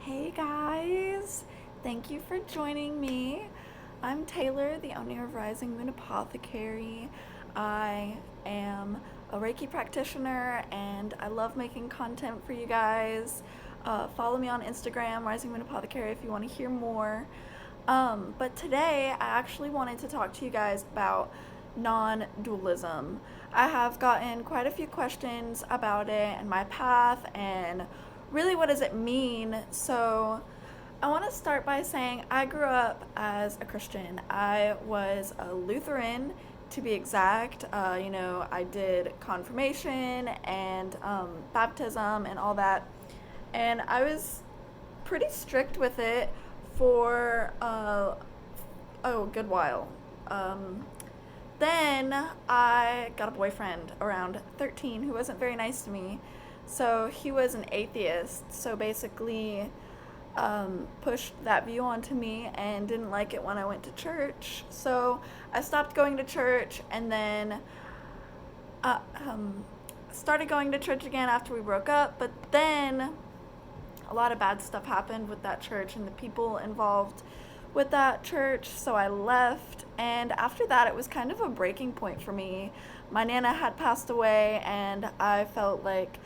Hey guys, thank you for joining me. I'm Taylor, the owner of Rising Moon Apothecary. I am a Reiki practitioner and I love making content for you guys. Follow me on Instagram, Rising Moon Apothecary, if you want to hear more. But today I actually wanted to talk to you guys about non-dualism. I have gotten quite a few questions about it and my path and really what does it mean. So I want to start by saying I grew up as a Christian. I was a Lutheran, to be exact. I did confirmation and baptism and all that. And I was pretty strict with it for a good while. Then I got a boyfriend around 13 who wasn't very nice to me. So he was an atheist. So basically, pushed that view onto me and didn't like it when I went to church. So I stopped going to church and then uh, um, started going to church again after we broke up. But then a lot of bad stuff happened with that church and the people involved with that church, so I left. And after that, it was kind of a breaking point for me. My nana had passed away and I felt like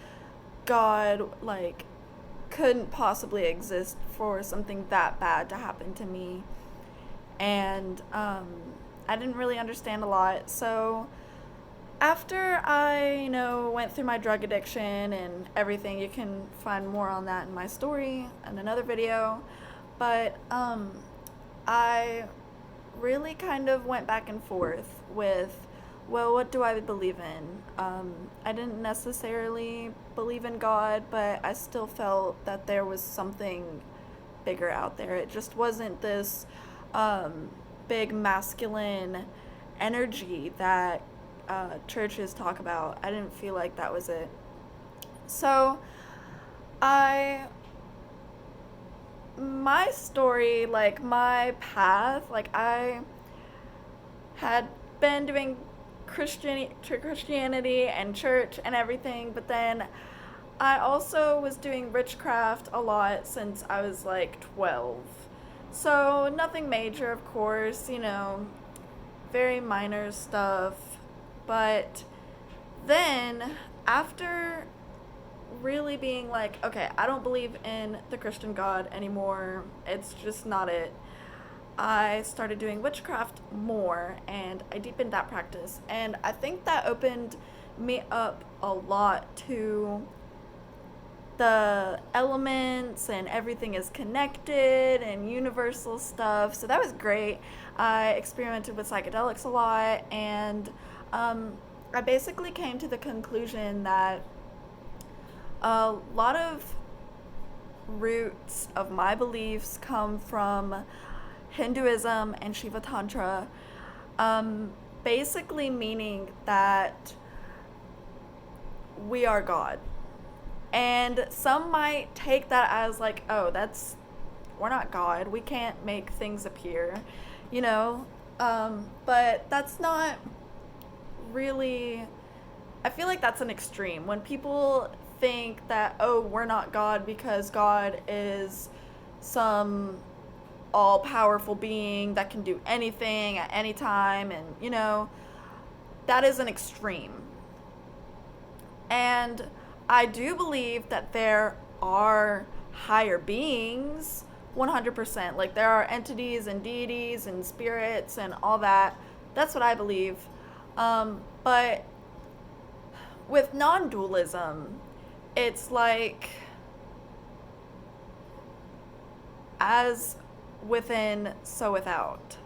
God couldn't possibly exist for something that bad to happen to me. And I didn't really understand a lot. So after I, went through my drug addiction and everything, you can find more on that in my story in another video. But I really kind of went back and forth with, well, what do I believe in? I didn't necessarily believe in God, but I still felt that there was something bigger out there. It just wasn't this big masculine energy that churches talk about. I didn't feel like that was it. So my story, my path, I had been doing Christianity and church and everything, but then I also was doing witchcraft a lot since I was 12. So nothing major, of course, very minor stuff. But then after really being okay, I don't believe in the Christian God anymore, it's just not it, I started doing witchcraft more and I deepened that practice. And I think that opened me up a lot to the elements and everything is connected and universal stuff. So that was great. I experimented with psychedelics a lot and I basically came to the conclusion that a lot of roots of my beliefs come from Hinduism and Shiva Tantra, basically meaning that we are God. And some might take that as we're not God, we can't make things appear, but that's not really, I feel like that's an extreme. When people think that, oh, we're not God because God is some all-powerful being that can do anything at any time, and, that is an extreme. And I do believe that there are higher beings, 100%. There are entities and deities and spirits and all that. That's what I believe. But with non-dualism, it's as within, so without.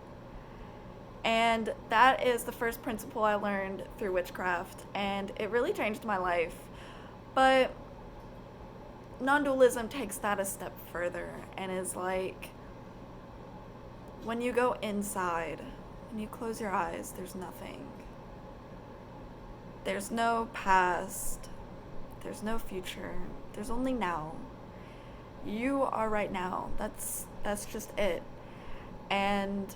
And that is the first principle I learned through witchcraft, and it really changed my life. But non-dualism takes that a step further and is when you go inside and you close your eyes, there's nothing. There's no past. There's no future. There's only now. You are right now. That's just it. And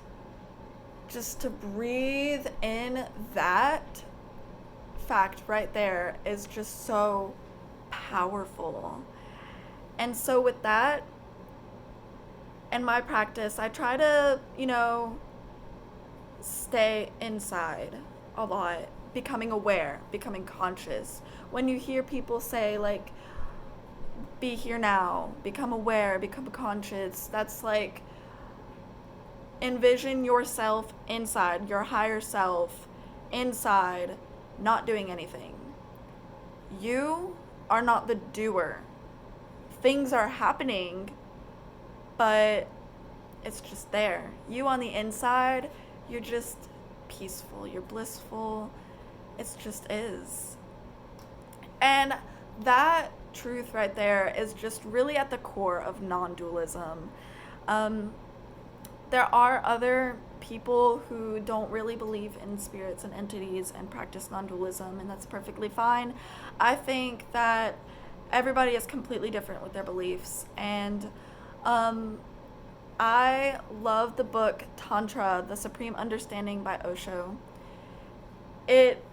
just to breathe in that fact right there is just so powerful. And so with that, In my practice, I try to, stay inside a lot, becoming aware, becoming conscious. When you hear people say, like, be here now, become aware, become conscious, that's like envision yourself inside, your higher self inside, not doing anything. You are not the doer. Things are happening, but it's just there. You on the inside, you're just peaceful, you're blissful. It just is. And that truth right there is just really at the core of non dualism. Um, there are other people who don't really believe in spirits and entities and practice non dualism, and that's perfectly fine. I think that everybody is completely different with their beliefs. And um, I love the book Tantra, The Supreme Understanding by Osho. It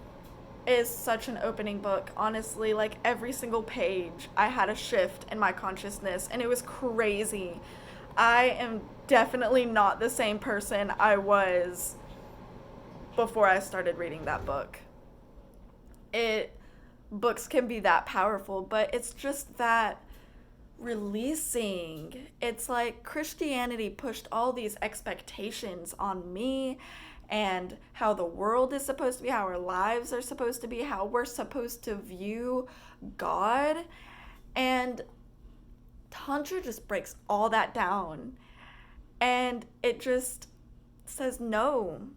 is such an opening book. Honestly, like every single page, I had a shift in my consciousness, and it was crazy. I am definitely not the same person I was before I started reading that book. It Books can be that powerful, but it's just that releasing. It's like Christianity pushed all these expectations on me and how the world is supposed to be, how our lives are supposed to be, how we're supposed to view God. And Tantra just breaks all that down. And it just says, no,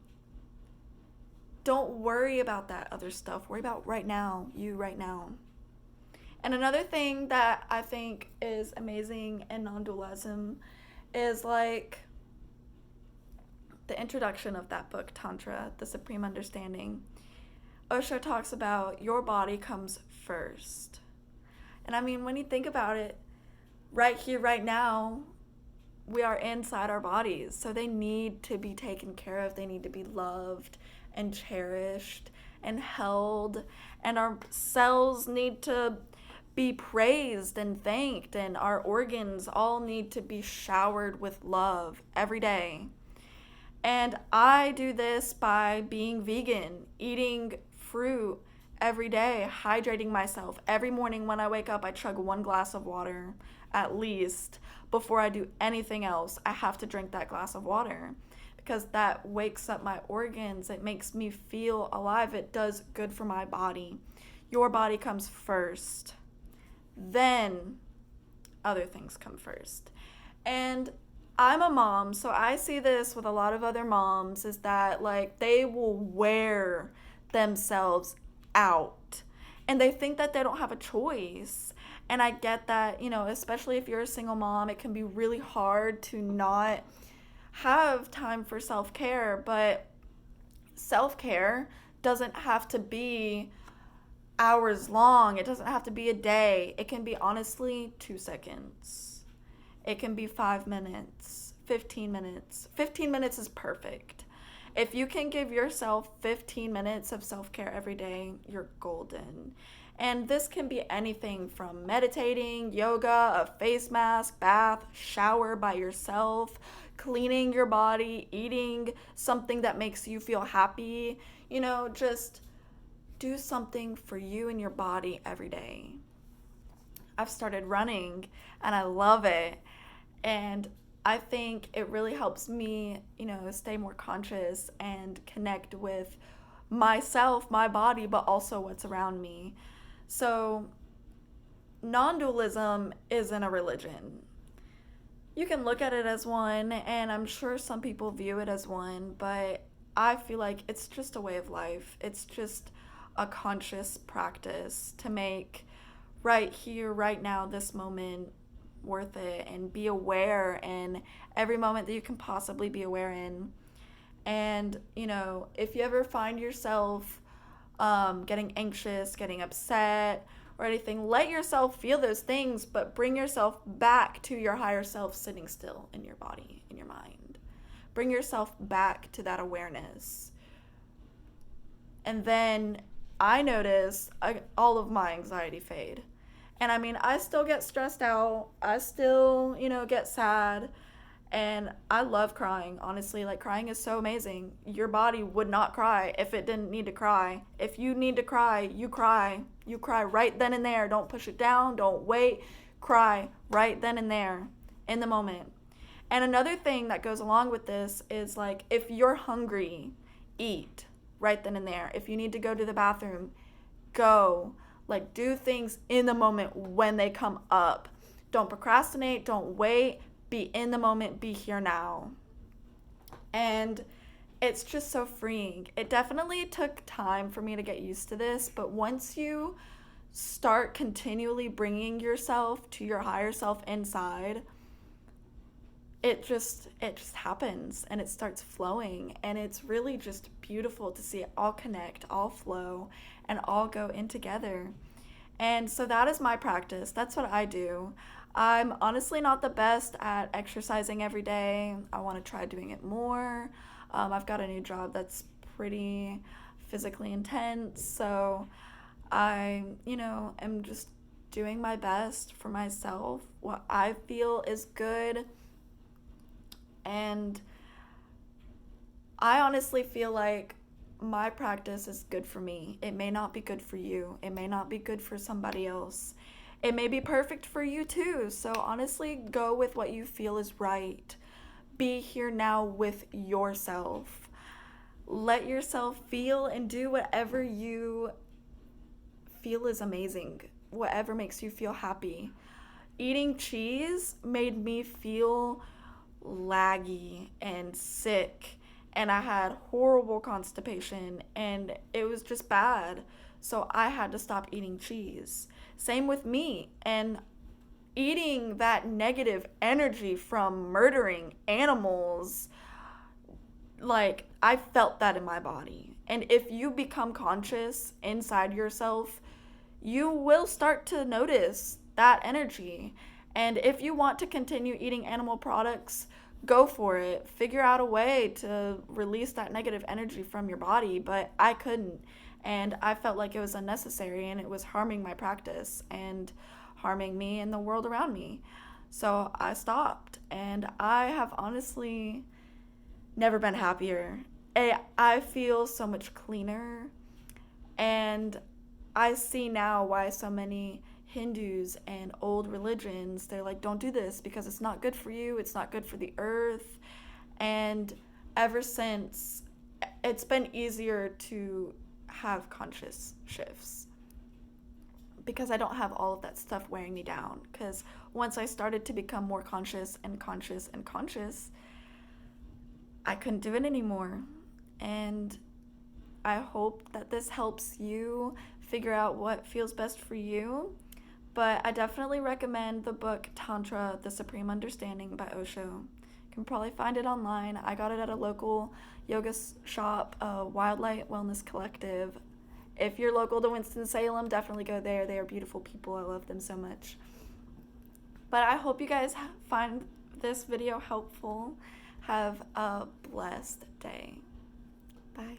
don't worry about that other stuff. Worry about right now, you right now. And another thing that I think is amazing in non dualism is like the introduction of that book, Tantra, The Supreme Understanding. Osho talks about your body comes first. And I mean, when you think about it, right here, right now, we are inside our bodies. So they need to be taken care of. They need to be loved and cherished and held. And our cells need to be praised and thanked, and our organs all need to be showered with love every day. And I do this by being vegan, eating fruit every day, hydrating myself. Every morning when I wake up, I chug 1 glass of water at least. Before I do anything else, I have to drink that glass of water because that wakes up my organs. It makes me feel alive. It does good for my body. Your body comes first. Then other things come first. And I'm a mom, so I see this with a lot of other moms, is that like they will wear themselves out and they think that they don't have a choice. And I get that, especially if you're a single mom, it can be really hard to not have time for self-care, but self-care doesn't have to be hours long. It doesn't have to be a day. It can be honestly 2 seconds. It can be 5 minutes, 15 minutes. 15 minutes is perfect. If you can give yourself 15 minutes of self-care every day, you're golden. And this can be anything from meditating, yoga, a face mask, bath, shower by yourself, cleaning your body, eating something that makes you feel happy. Just do something for you and your body every day. I've started running and I love it. And I think it really helps me, stay more conscious and connect with myself, my body, but also what's around me. So, non dualism isn't a religion. You can look at it as one, and I'm sure some people view it as one, but I feel like it's just a way of life. It's just a conscious practice to make right here, right now, this moment worth it, and be aware in every moment that you can possibly be aware in. And, if you ever find yourself getting anxious, getting upset, or anything, let yourself feel those things, but bring yourself back to your higher self sitting still in your body, in your mind. Bring yourself back to that awareness. And then I notice all of my anxiety fade. And I mean, I still get stressed out. I still, get sad. And I love crying, honestly. Like, crying is so amazing. Your body would not cry if it didn't need to cry. If you need to cry, you cry. You cry right then and there. Don't push it down. Don't wait. Cry right then and there in the moment. And another thing that goes along with this is, like, if you're hungry, eat right then and there. If you need to go to the bathroom, go. Like, do things in the moment when they come up. Don't procrastinate. Don't wait. Be in the moment, be here now. And it's just so freeing. It definitely took time for me to get used to this, but once you start continually bringing yourself to your higher self inside, it just happens and it starts flowing, and it's really just beautiful to see it all connect, all flow, and all go in together. And so that is my practice. That's what I do. I'm honestly not the best at exercising every day. I want to try doing it more. I've got a new job that's pretty physically intense, so I, am just doing my best for myself, what I feel is good. And I honestly feel like my practice is good for me. It may not be good for you. It may not be good for somebody else. It may be perfect for you too. So honestly, go with what you feel is right. Be here now with yourself. Let yourself feel and do whatever you feel is amazing, whatever makes you feel happy. Eating cheese made me feel laggy and sick, and I had horrible constipation, and it was just bad. So I had to stop eating cheese. Same with meat, and eating that negative energy from murdering animals, like, I felt that in my body. And if you become conscious inside yourself, you will start to notice that energy. And if you want to continue eating animal products, go for it. Figure out a way to release that negative energy from your body. But I couldn't. And I felt like it was unnecessary, and it was harming my practice and harming me and the world around me. So I stopped. And I have honestly never been happier. I feel so much cleaner. And I see now why so many Hindus and old religions, they're like, don't do this because it's not good for you, it's not good for the earth. And ever since, it's been easier to have conscious shifts because I don't have all of that stuff wearing me down. Because once I started to become more conscious and conscious and conscious, I couldn't do it anymore. And I hope that this helps you figure out what feels best for you. But I definitely recommend the book Tantra, The Supreme Understanding by Osho. You can probably find it online. I got it at a local yoga shop, Wildlight Wellness Collective. If you're local to Winston-Salem, definitely go there. They are beautiful people. I love them so much. But I hope you guys find this video helpful. Have a blessed day. Bye.